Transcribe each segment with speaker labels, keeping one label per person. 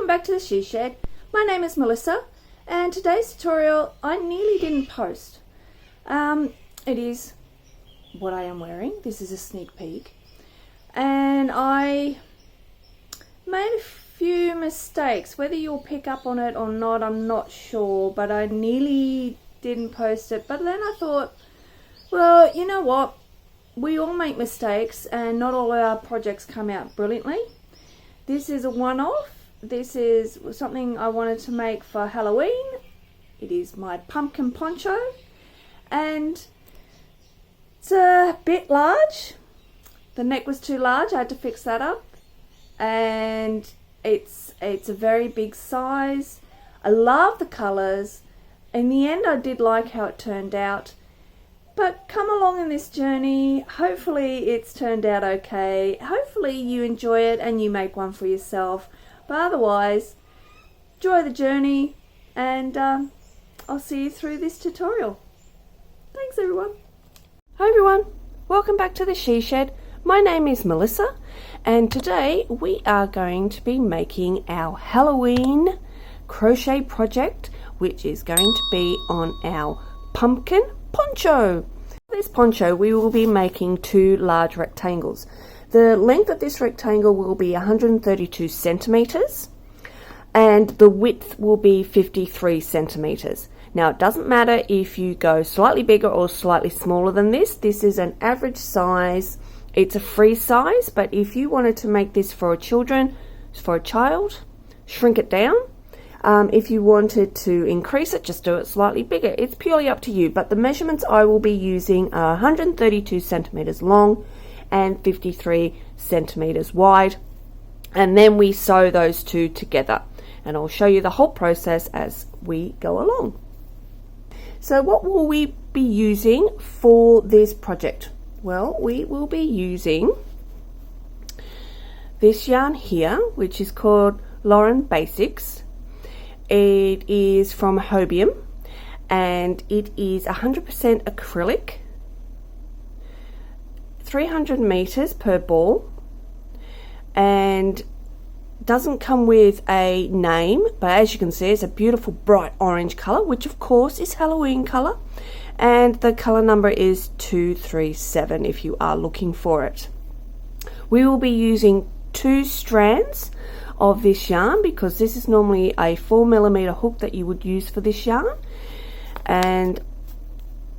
Speaker 1: back to the She Shed. My name is Melissa, and today's tutorial I nearly didn't post. It is what I am wearing. This is a sneak peek, and I made a few mistakes. Whether you'll pick up on it or not, I'm not sure, but I nearly didn't post it. But then I thought, well, you know what, we all make mistakes and not all our projects come out brilliantly. This is a one-off. This is something I wanted to make for Halloween. It is my pumpkin poncho, and it's a bit large. The neck was too large. I had to fix that up, and it's a very big size. I love the colors. In the end, I did like how it turned out. But come along in this journey. Hopefully it's turned out okay. Hopefully you enjoy it and you make one for yourself. But otherwise, enjoy the journey, and I'll see you through this tutorial. Thanks everyone. Hi everyone, welcome back to the She Shed. My name is Melissa, and today we are going to be making our Halloween crochet project, which is going to be on our pumpkin poncho. This poncho we will be making two large rectangles. The length of this rectangle will be 132 centimeters, and the width will be 53 centimeters. Now it doesn't matter if you go slightly bigger or slightly smaller than this. This is an average size. It's a free size, but if you wanted to make this for a child, shrink it down. If you wanted to increase it, just do it slightly bigger. It's purely up to you, but the measurements I will be using are 132 centimeters long and 53 centimeters wide, and then we sew those two together, and I'll show you the whole process as we go along. So what will we be using for this project? Well, we will be using this yarn here, which is called Lauren Basics. It is from Hobium, and it is 100% acrylic, 300 meters per ball, and doesn't come with a name, but as you can see, it's a beautiful bright orange color, which of course is Halloween color, and the color number is 237 if you are looking for it. We will be using 2 strands of this yarn, because this is normally a 4mm hook that you would use for this yarn, and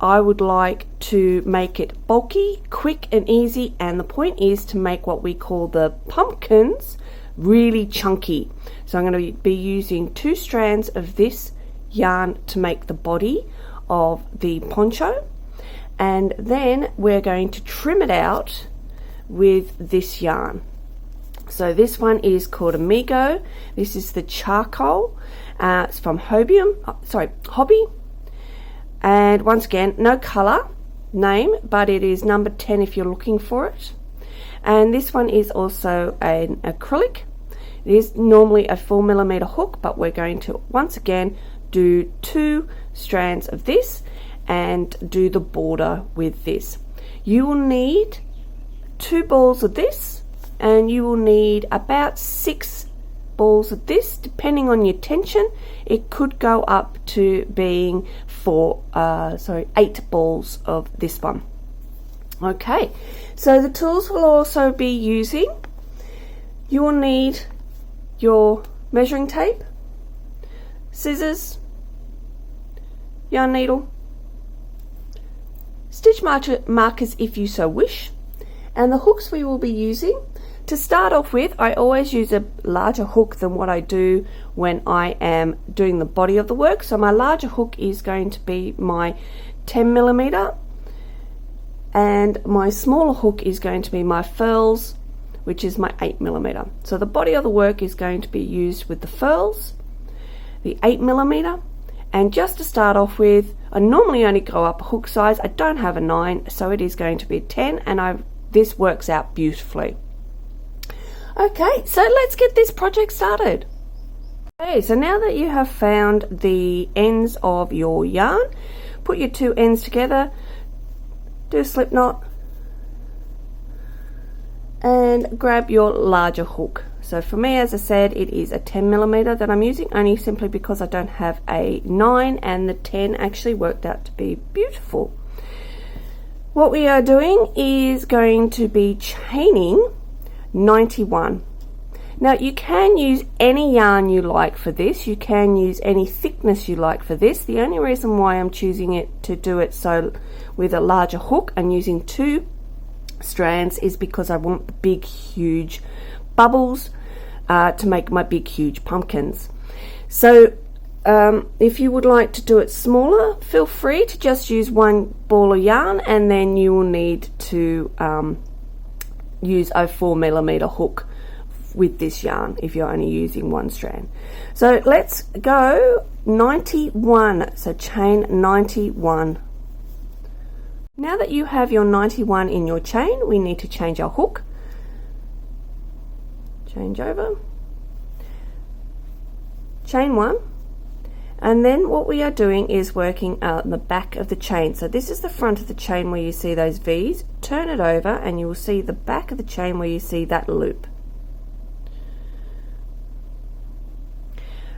Speaker 1: I would like to make it bulky, quick and easy, and the point is to make what we call the pumpkins really chunky. So I'm going to be using 2 strands of this yarn to make the body of the poncho, and then we're going to trim it out with this yarn. So this one is called Amigo. This is the charcoal. It's from Hobby. And once again, no color name, but it is number 10 if you're looking for it. And this one is also an acrylic. It is normally a 4mm hook, but we're going to once again do 2 strands of this and do the border with this. You will need 2 balls of this, and you will need about 6 balls of this, depending on your tension. It could go up to being 8 balls of this one. Okay, so the tools we'll also be using, you will need your measuring tape, scissors, yarn needle, stitch markers if you so wish, and the hooks we will be using. To start off with, I always use a larger hook than what I do when I am doing the body of the work. So my larger hook is going to be my 10mm, and my smaller hook is going to be my furls, which is my 8mm. So the body of the work is going to be used with the furls, the 8mm, and just to start off with, I normally only go up a hook size. I don't have a 9, so it is going to be 10, and this works out beautifully. Okay, so let's get this project started. Okay, so now that you have found the ends of your yarn, put your 2 ends together, do a slip knot, and grab your larger hook. So for me, as I said, it is a 10mm that I'm using, only simply because I don't have a 9, and the 10 actually worked out to be beautiful. What we are doing is going to be chaining 91. Now you can use any yarn you like for this, you can use any thickness you like for this. The only reason why I'm choosing it to do it so with a larger hook and using 2 strands is because I want the big huge bubbles to make my big huge pumpkins. So if you would like to do it smaller, feel free to just use 1 ball of yarn, and then you will need to use a 4mm hook with this yarn if you're only using 1 strand. So let's go 91, so chain 91. Now that you have your 91 in your chain, we need to change our hook. Change over, chain 1, and then what we are doing is working out the back of the chain. So this is the front of the chain where you see those V's. Turn it over and you will see the back of the chain where you see that loop.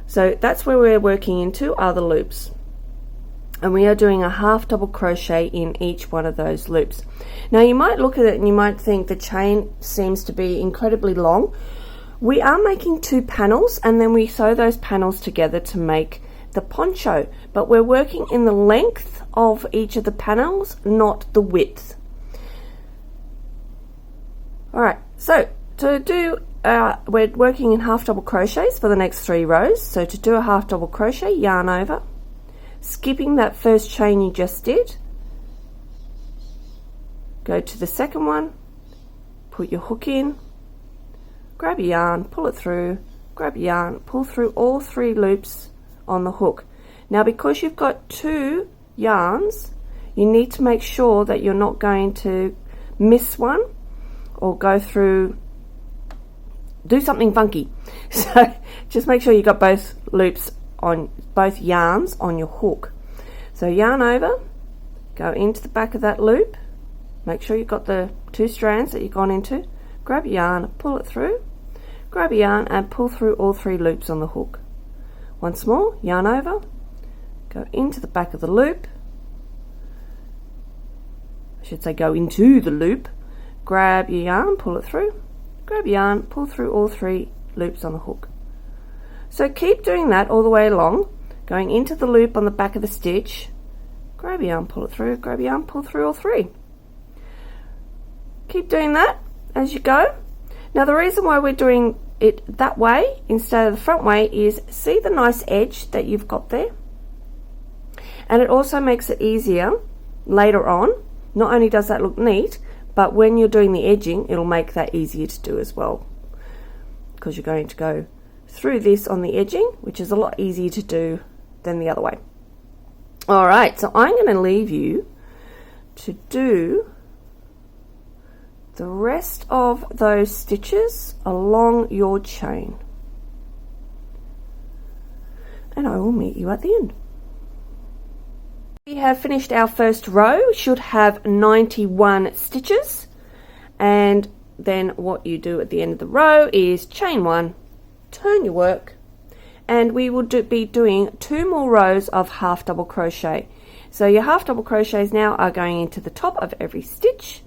Speaker 1: So that's where we're working into, are the loops. And we are doing a half double crochet in each one of those loops. Now you might look at it and you might think the chain seems to be incredibly long. We are making 2 panels, and then we sew those panels together to make the poncho, but we're working in the length of each of the panels, not the width. Alright, so to do we're working in half double crochets for the next 3 rows. So to do a half double crochet, yarn over, skipping that first chain you just did, go to the second one, put your hook in, grab your yarn, pull it through, grab your yarn, pull through all 3 loops on the hook. Now because you've got 2 yarns, you need to make sure that you're not going to miss one or go through, do something funky. So just make sure you got both loops on, both yarns on your hook. So yarn over, go into the back of that loop, make sure you've got the 2 strands that you've gone into, grab your yarn, pull it through, grab your yarn and pull through all 3 loops on the hook. Once more, yarn over, go into the back of the loop, I should say go into the loop, grab your yarn, pull it through, grab your yarn, pull through all 3 loops on the hook. So keep doing that all the way along, going into the loop on the back of the stitch, grab your yarn, pull it through, grab your yarn, pull through all 3. Keep doing that as you go. Now the reason why we're doing it that way instead of the front way is, see the nice edge that you've got there? And it also makes it easier later on. Not only does that look neat, but when you're doing the edging, it'll make that easier to do as well, because you're going to go through this on the edging, which is a lot easier to do than the other way. Alright, so I'm going to leave you to do the rest of those stitches along your chain, and I will meet you at the end. We have finished our first row, should have 91 stitches, and then what you do at the end of the row is chain 1, turn your work, and we will be doing 2 more rows of half double crochet. So your half double crochets now are going into the top of every stitch.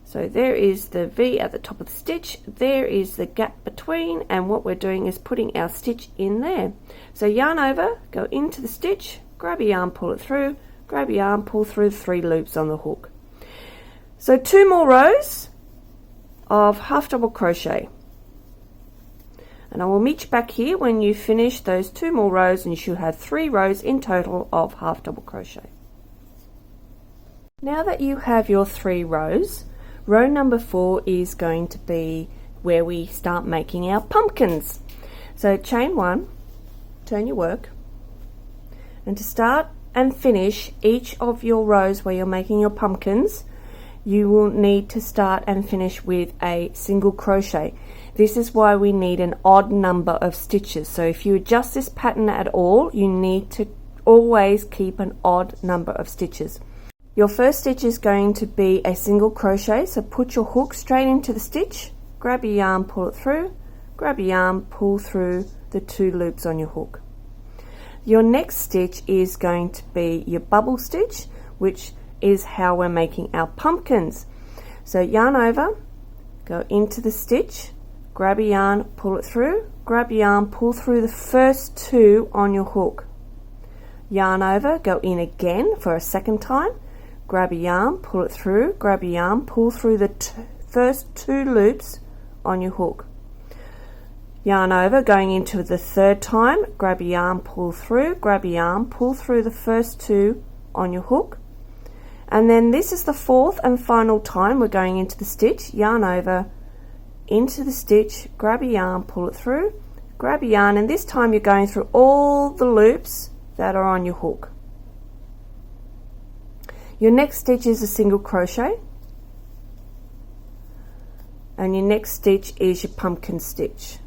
Speaker 1: So there is the V at the top of the stitch, there is the gap between, and what we're doing is putting our stitch in there. So yarn over, go into the stitch, grab your yarn, pull it through, grab your yarn, pull through 3 loops on the hook. So 2 more rows of half double crochet. And I will meet you back here when you finish those 2 more rows, and you should have 3 rows in total of half double crochet. Now that you have your 3 rows, row number 4 is going to be where we start making our pumpkins. So chain 1, turn your work, and to start and finish each of your rows where you're making your pumpkins, you will need to start and finish with a single crochet. This is why we need an odd number of stitches. So if you adjust this pattern at all, you need to always keep an odd number of stitches. Your first stitch is going to be a single crochet, so put your hook straight into the stitch, grab your yarn, pull it through, grab your yarn, pull through the 2 loops on your hook. Your next stitch is going to be your bubble stitch, which is how we're making our pumpkins. So yarn over, go into the stitch, grab your yarn, pull it through, grab your yarn, pull through the first 2 on your hook. Yarn over, go in again for a second time, grab your yarn, pull it through, grab your yarn, pull through the first 2 loops on your hook. Yarn over, going into the 3rd time, grab your yarn, pull through, grab your yarn, pull through the first 2 on your hook. And then this is the 4th and final time we're going into the stitch, yarn over, into the stitch, grab your yarn, pull it through, grab your yarn, and this time you're going through all the loops that are on your hook. Your next stitch is a single crochet, and your next stitch is your pumpkin stitch,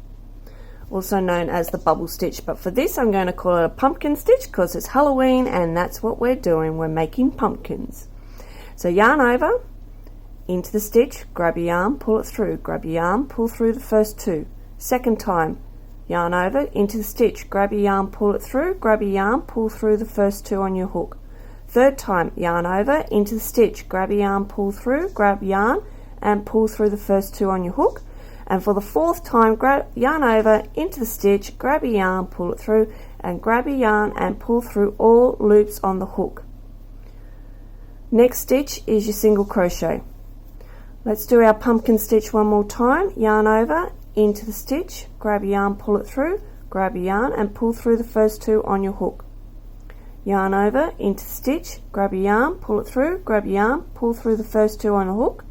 Speaker 1: also known as the bubble stitch, but for this I'm going to call it a pumpkin stitch because it's Halloween and that's what we're doing, we're making pumpkins. So yarn over, into the stitch, grab your yarn, pull it through, grab your yarn, pull through the first 2. Second time, yarn over, into the stitch, grab your yarn, pull it through, grab your yarn, pull through the first 2 on your hook. Third time, yarn over, into the stitch, grab your yarn, pull through, grab yarn and pull through the first 2 on your hook. And for the 4th time, grab yarn over, into the stitch, grab your yarn, pull it through, and grab your yarn and pull through all loops on the hook. Next stitch is your single crochet. Let's do our pumpkin stitch one more time. Yarn over, into the stitch, grab your yarn, pull it through, grab your yarn and pull through the first 2 on your hook. Yarn over, into the stitch, grab your yarn, pull it through, grab your yarn, pull through the first 2 on the hook.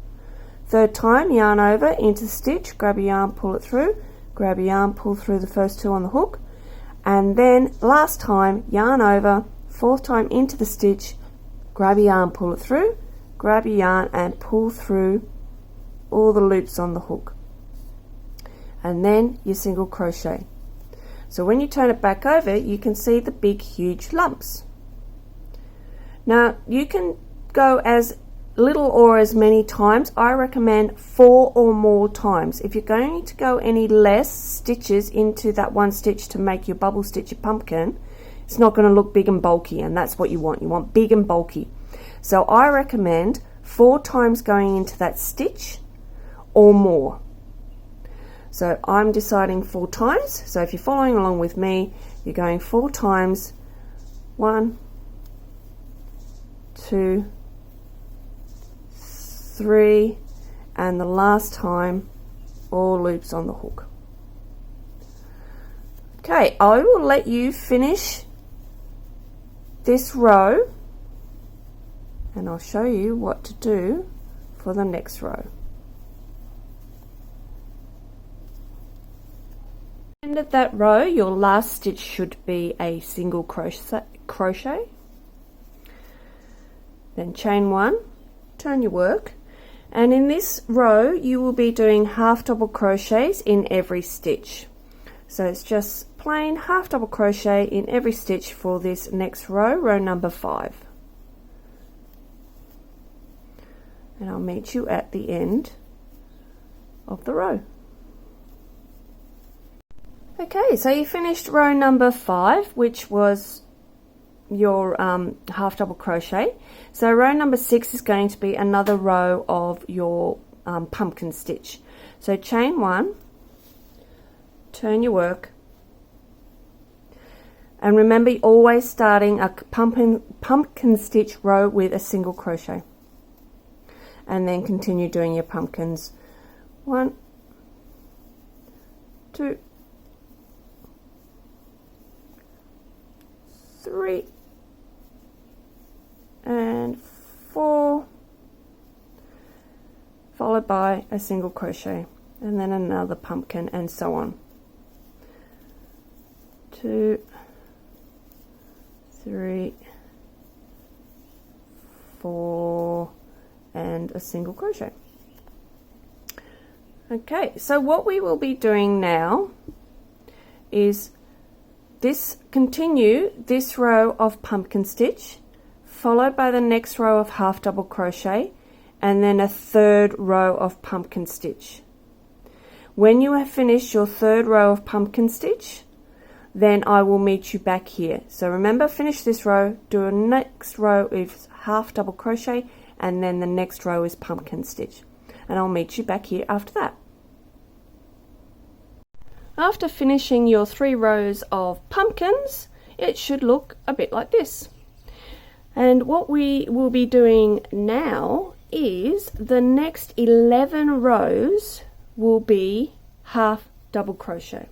Speaker 1: Third time, yarn over, into the stitch, grab your yarn, pull it through, grab your yarn, pull through the first 2 on the hook. And then last time, yarn over, 4th time into the stitch, grab your yarn, pull it through, grab your yarn and pull through all the loops on the hook. And then your single crochet. So when you turn it back over, you can see the big huge lumps. Now you can go as little or as many times. I recommend 4 or more times. If you're going to go any less stitches into that one stitch to make your bubble stitch, your pumpkin, it's not going to look big and bulky, and that's what you want. You want big and bulky. So I recommend 4 times going into that stitch or more. So I'm deciding 4 times. So if you're following along with me, you're going 4 times. 1, 2, 3, and the last time all loops on the hook. Okay, I will let you finish this row and I'll show you what to do for the next row. End of that row, your last stitch should be a single crochet, then chain 1, turn your work, and in this row you will be doing half double crochets in every stitch. So it's just plain half double crochet in every stitch for this next row, row number 5. And I'll meet you at the end of the row. Okay, so you finished row number 5, which was your half double crochet. So row number 6 is going to be another row of your pumpkin stitch. So chain 1, turn your work, and remember always starting a pumpkin stitch row with a single crochet, and then continue doing your pumpkins. 1, 2, 3, and 4, followed by a single crochet, and then another pumpkin, and so on. 2, 3, 4, and a single crochet. Okay, so what we will be doing now is continue this row of pumpkin stitch, followed by the next row of half double crochet, and then a third row of pumpkin stitch. When you have finished your third row of pumpkin stitch, then I will meet you back here. So remember, finish this row, do a next row is half double crochet, and then the next row is pumpkin stitch, and I'll meet you back here after that. After finishing your 3 rows of pumpkins, it should look a bit like this. And what we will be doing now is the next 11 rows will be half double crochet.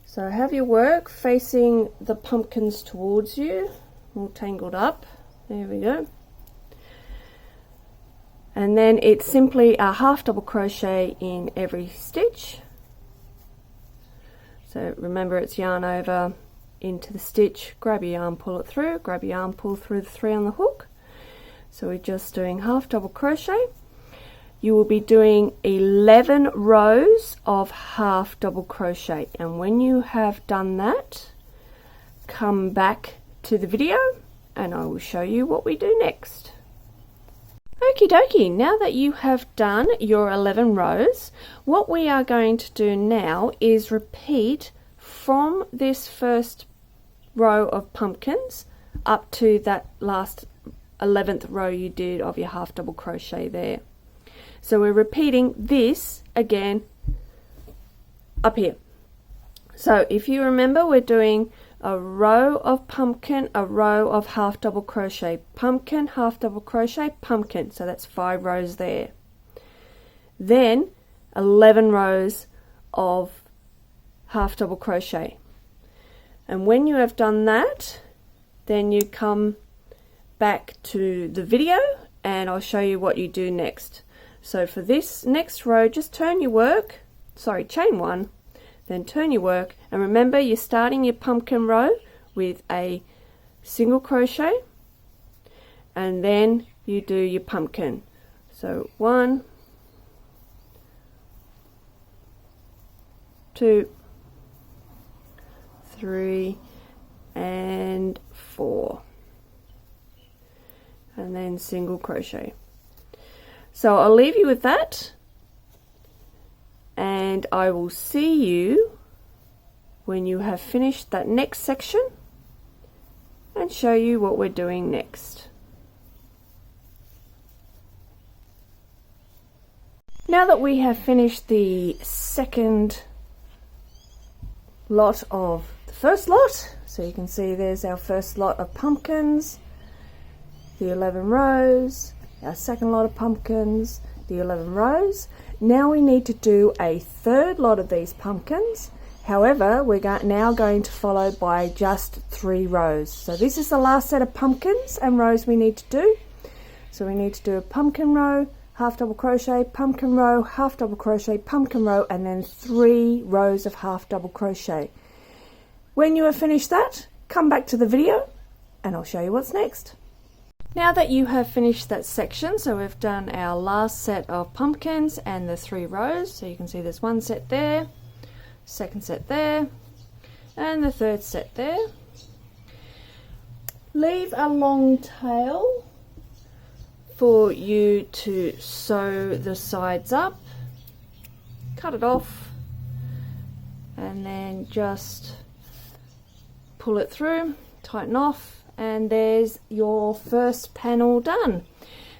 Speaker 1: So have your work facing the pumpkins towards you, all tangled up. There we go. And then it's simply a half double crochet in every stitch. So remember, it's yarn over into the stitch, grab your yarn, pull it through, grab your yarn, pull through the 3 on the hook. So we're just doing half double crochet. You will be doing 11 rows of half double crochet, and when you have done that, come back to the video and I will show you what we do next. Okie dokie, now that you have done your 11 rows, what we are going to do now is repeat from this first row of pumpkins up to that last 11th row you did of your half double crochet there. So we're repeating this again up here. So if you remember, we're doing a row of pumpkin, a row of half double crochet, pumpkin, half double crochet, pumpkin. So that's 5 rows there. Then 11 rows of half double crochet. And when you have done that, then you come back to the video and I'll show you what you do next. So for this next row, just turn your work, chain 1, then turn your work, and remember, you're starting your pumpkin row with a single crochet, and then you do your pumpkin. So 1, 2, 3, and 4, and then single crochet. So I'll leave you with that, and I will see you when you have finished that next section and show you what we're doing next. Now that we have finished the second lot of the first lot, so you can see there's our first lot of pumpkins, the 11 rows, our second lot of pumpkins, the 11 rows. Now we need to do a third lot of these pumpkins. However, we're now going to follow by just 3 rows. So this is the last set of pumpkins and rows we need to do. So we need to do a pumpkin row, half double crochet, pumpkin row, half double crochet, pumpkin row, and then 3 rows of half double crochet. When you have finished that, come back to the video and I'll show you what's next. Now that you have finished that section, so we've done our last set of pumpkins and the 3 rows, so you can see there's 1 set there, second set there, and the third set there. Leave a long tail for you to sew the sides up, cut it off, and then just pull it through, tighten off, and there's your first panel done.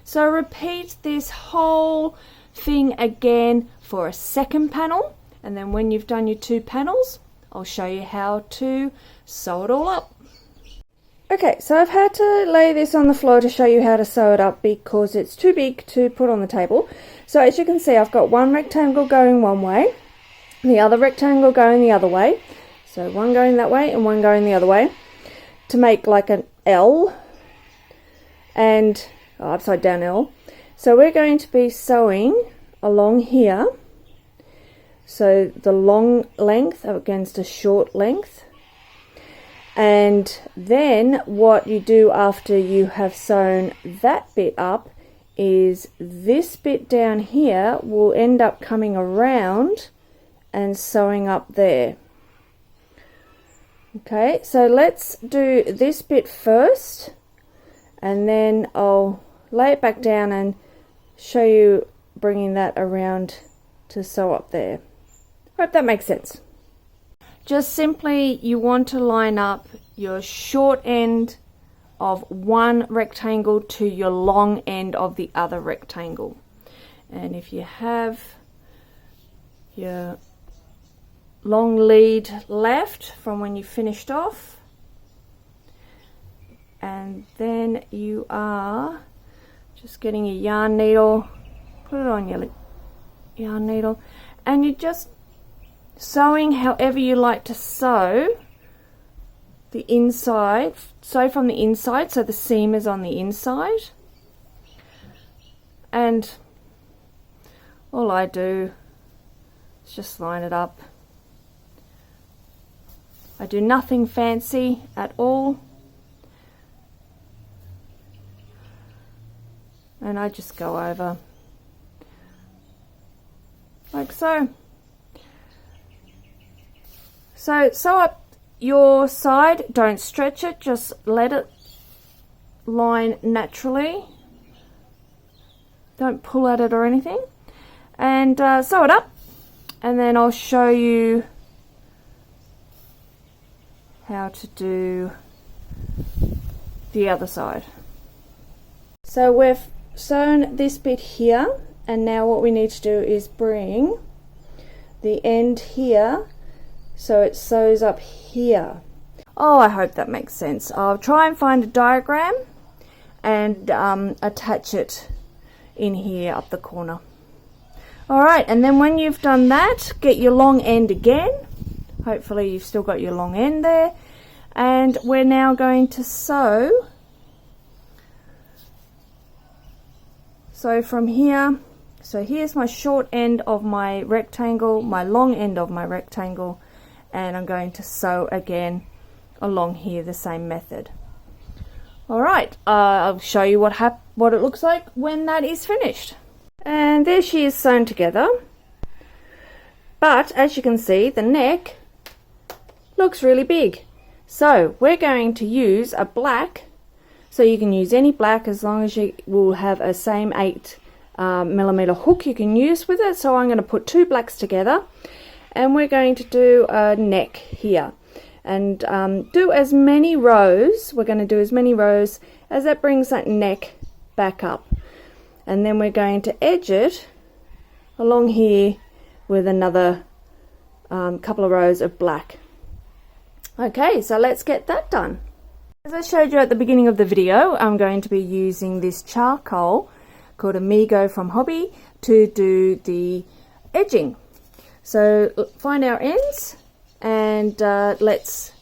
Speaker 1: So repeat this whole thing again for a second panel, and then when you've done your 2 panels, I'll show you how to sew it all up. Okay, so I've had to lay this on the floor to show you how to sew it up because it's too big to put on the table. So as you can see, I've got one rectangle going one way, the other rectangle going the other way. So one going that way and one going the other way to make like an L and upside down L. So we're going to be sewing along here, so the long length against a short length, and then what you do after you have sewn that bit up is this bit down here will end up coming around and sewing up there. Okay, so let's do this bit first, and then I'll lay it back down and show you bringing that around to sew up there. Hope that makes sense. Just simply, you want to line up your short end of one rectangle to your long end of the other rectangle. And if you have your long lead left from when you finished off, and then you are just getting your yarn needle, put it on your yarn needle, and you're just sewing however you like to sew the inside. Sew from the inside so the seam is on the inside, and all I do is just line it up. I do nothing fancy at all, and I just go over like so. So sew up your side, don't stretch it, just let it line naturally. Don't pull at it or anything, and sew it up, and then I'll show you how to do the other side. So we've sewn this bit here, and now what we need to do is bring the end here so it sews up here. Oh, I hope that makes sense. I'll try and find a diagram and attach it in here up the corner. Alright, and then when you've done that, get your long end again. Hopefully you've still got your long end there, and we're now going to sew from here. So here's my short end of my rectangle, my long end of my rectangle, and I'm going to sew again along here the same method. Alright, I'll show you what it looks like when that is finished. And there she is sewn together, but as you can see the neck looks really big. So we're going to use a black, so you can use any black as long as you will have a same 8mm hook you can use with it. So I'm going to put two blacks together, and we're going to do a neck here, and do as many rows. We're going to do as many rows as that brings that neck back up, and then we're going to edge it along here with another couple of rows of black. Okay, so let's get that done. As I showed you at the beginning of the video, I'm going to be using this charcoal called Amigo from Hobby to do the edging. So find our ends, and let's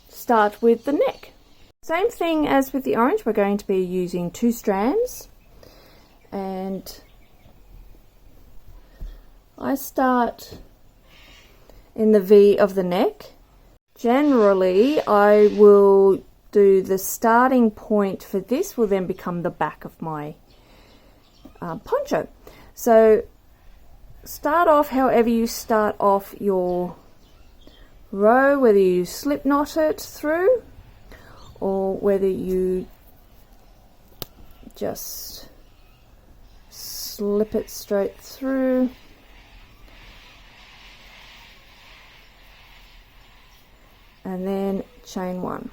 Speaker 1: start with the neck. Same thing as with the orange, we're going to be using 2 strands, and I start in the V of the neck. Generally I will do the starting point for this will then become the back of my poncho. So start off however you start off your row, whether you slip knot it through or whether you just slip it straight through. And then chain 1.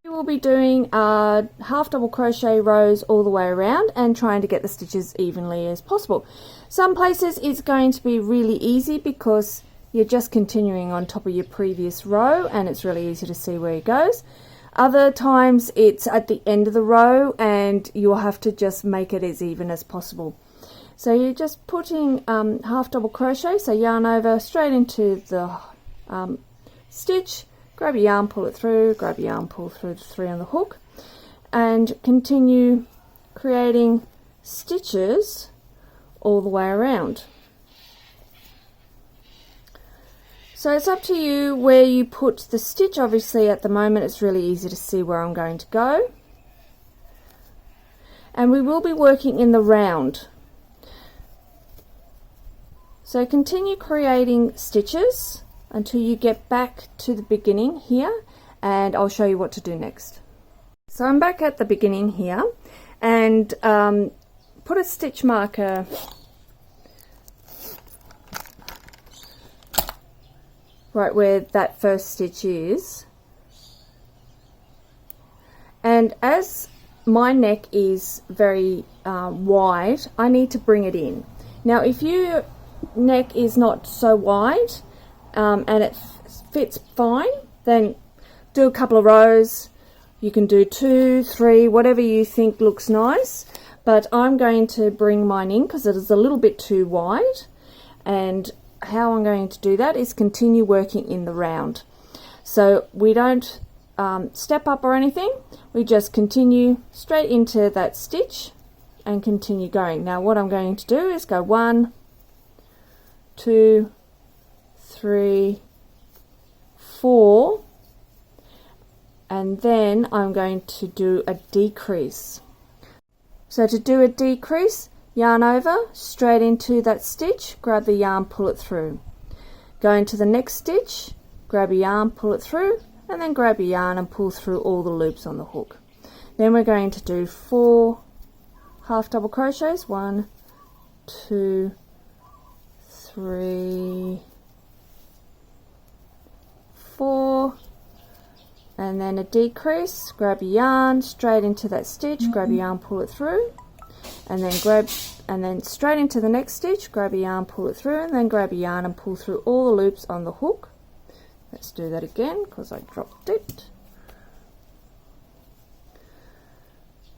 Speaker 1: You will be doing half double crochet rows all the way around and trying to get the stitches evenly as possible. Some places it's going to be really easy because you're just continuing on top of your previous row and it's really easy to see where it goes. Other times it's at the end of the row and you'll have to just make it as even as possible. So you're just putting half double crochet, so yarn over straight into the stitch, grab your yarn, pull it through, grab your yarn, pull through the 3 on the hook, and continue creating stitches all the way around. So it's up to you where you put the stitch. Obviously at the moment it's really easy to see where I'm going to go. And we will be working in the round. So continue creating stitches until you get back to the beginning here, and I'll show you what to do next. So I'm back at the beginning here, and put a stitch marker right where that first stitch is. And as my neck is very wide, I need to bring it in. Now if your neck is not so wide and it fits fine, then do a couple of rows. You can do 2, 3, whatever you think looks nice, but I'm going to bring mine in because it is a little bit too wide, and how I'm going to do that is continue working in the round. So we don't step up or anything, we just continue straight into that stitch and continue going. Now what I'm going to do is go 1, 2, 3, 4, and then I'm going to do a decrease. So to do a decrease, yarn over, straight into that stitch, grab the yarn, pull it through. Go into the next stitch, grab a yarn, pull it through, and then grab a yarn and pull through all the loops on the hook. Then we're going to do 4 half double crochets, 1, 2, 3, 4, and then a decrease, grab a yarn, straight into that stitch, grab a yarn, pull it through, and then straight into the next stitch, grab a yarn, pull it through, and then grab a yarn and pull through all the loops on the hook. Let's do that again because I dropped it.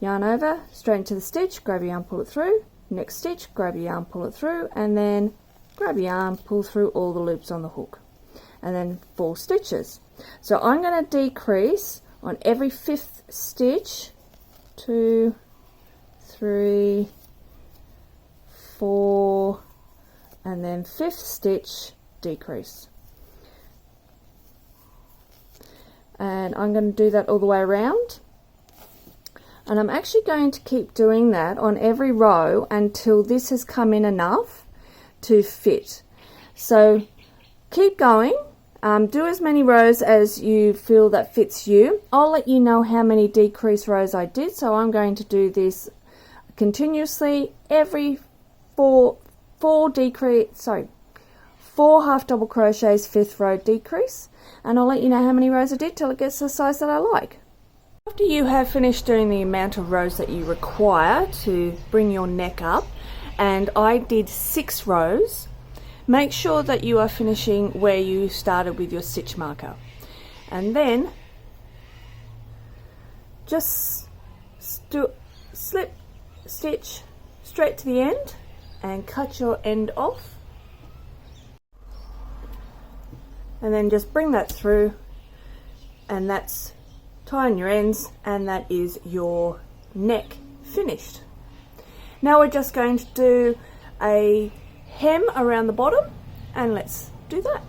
Speaker 1: Yarn over, straight into the stitch, grab a yarn, pull it through, next stitch, grab a yarn, pull it through, and then grab a yarn, pull through all the loops on the hook, and then 4 stitches. So I'm going to decrease on every 5th stitch, 2, 3, 4, and then 5th stitch, decrease. And I'm going to do that all the way around, and I'm actually going to keep doing that on every row until this has come in enough to fit. So keep going, do as many rows as you feel that fits you. I'll let you know how many decrease rows I did, so I'm going to do this continuously every 4 half double crochets, 5th row decrease, and I'll let you know how many rows I did till it gets the size that I like. After you have finished doing the amount of rows that you require to bring your neck up, and I did 6 rows, make sure that you are finishing where you started with your stitch marker, and then just slip stitch straight to the end and cut your end off, and then just bring that through, and that's tying your ends, and that is your neck finished. Now we're just going to do a hem around the bottom, and let's do that.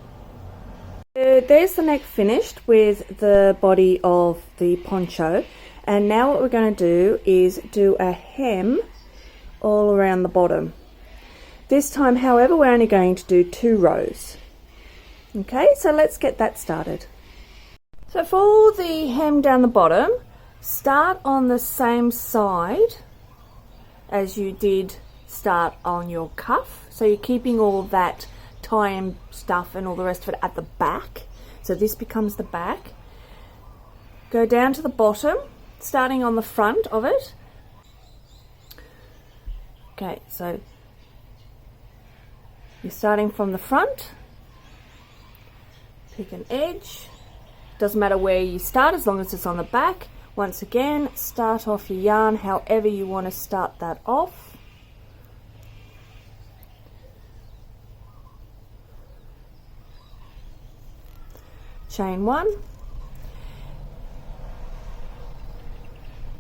Speaker 1: There's the neck finished with the body of the poncho, and now what we're going to do is do a hem all around the bottom. This time, however, we're only going to do 2 rows. Okay, so let's get that started. So for the hem down the bottom, start on the same side as you did start on your cuff. So you're keeping all that tie-in stuff and all the rest of it at the back. So this becomes the back. Go down to the bottom, starting on the front of it. Okay, so you're starting from the front. Pick an edge. Doesn't matter where you start as long as it's on the back. Once again, start off your yarn however you want to start that off. Chain 1.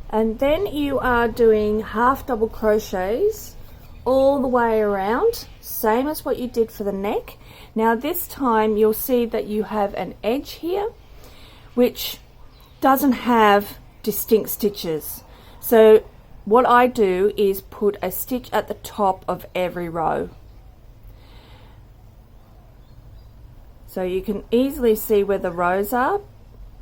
Speaker 1: And then you are doing half double crochets all the way around, same as what you did for the neck. Now this time you'll see that you have an edge here which doesn't have distinct stitches. So what I do is put a stitch at the top of every row. So you can easily see where the rows are,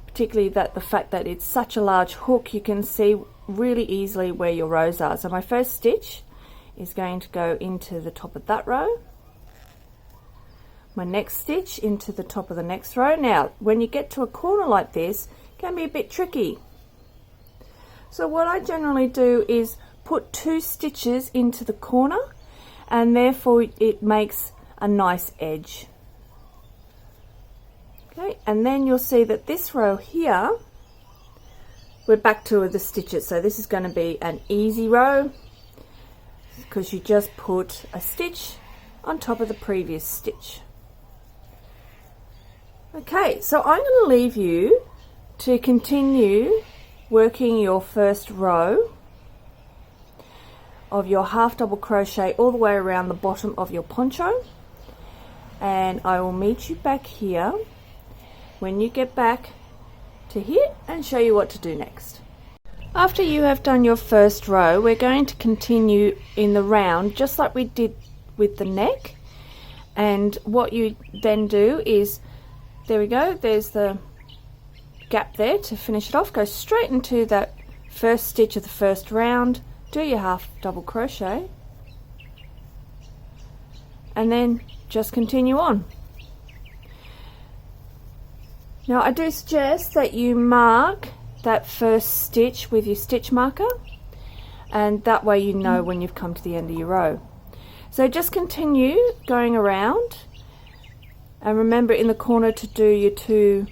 Speaker 1: particularly the fact that it's such a large hook, you can see really easily where your rows are. So my first stitch is going to go into the top of that row. My next stitch into the top of the next row. Now, when you get to a corner like this, it can be a bit tricky. So what I generally do is put 2 stitches into the corner, and therefore it makes a nice edge. Okay, and then you'll see that this row here, we're back to the stitches. So this is going to be an easy row because you just put a stitch on top of the previous stitch. Okay, so I'm going to leave you to continue working your first row of your half double crochet all the way around the bottom of your poncho, and I will meet you back here when you get back to here and show you what to do next. After you have done your first row, we're going to continue in the round just like we did with the neck, and what you then do is, there we go, there's the gap there to finish it off. Go straight into that first stitch of the first round, do your half double crochet, and then just continue on. Now I do suggest that you mark that first stitch with your stitch marker, and that way you know when you've come to the end of your row. So just continue going around, and remember in the corner to do your 2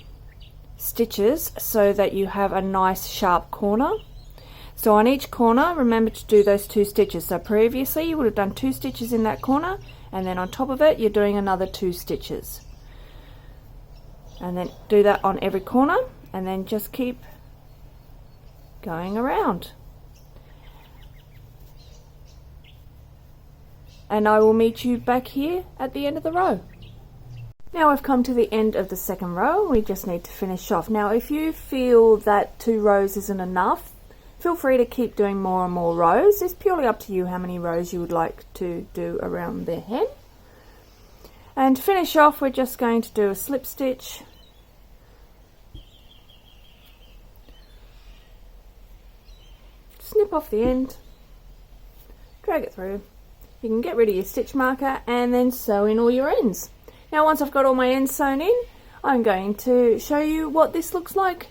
Speaker 1: stitches so that you have a nice sharp corner. So on each corner, remember to do those 2 stitches. So previously you would have done 2 stitches in that corner, and then on top of it you're doing another 2 stitches. And then do that on every corner, and then just keep going around. And I will meet you back here at the end of the row. Now I've come to the end of the second row. We just need to finish off. Now if you feel that 2 rows isn't enough, feel free to keep doing more and more rows. It's purely up to you how many rows you would like to do around the hem. And to finish off, we're just going to do a slip stitch, snip off the end, drag it through. You can get rid of your stitch marker and then sew in all your ends. Now once I've got all my ends sewn in, I'm going to show you what this looks like,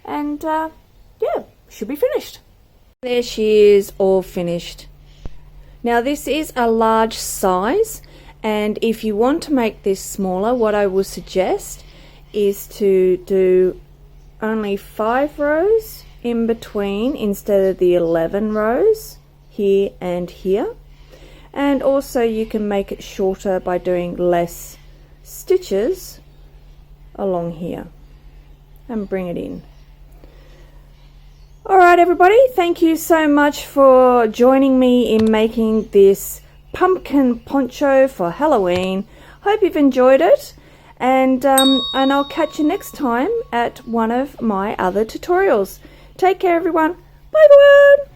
Speaker 1: and yeah, should be finished. There she is, all finished. Now this is a large size, and if you want to make this smaller, what I will suggest is to do only 5 rows in between instead of the 11 rows here and here. And also you can make it shorter by doing less stitches along here and bring it in. Alright everybody, thank you so much for joining me in making this pumpkin poncho for Halloween. Hope you've enjoyed it, and I'll catch you next time at one of my other tutorials. Take care everyone. Bye everyone.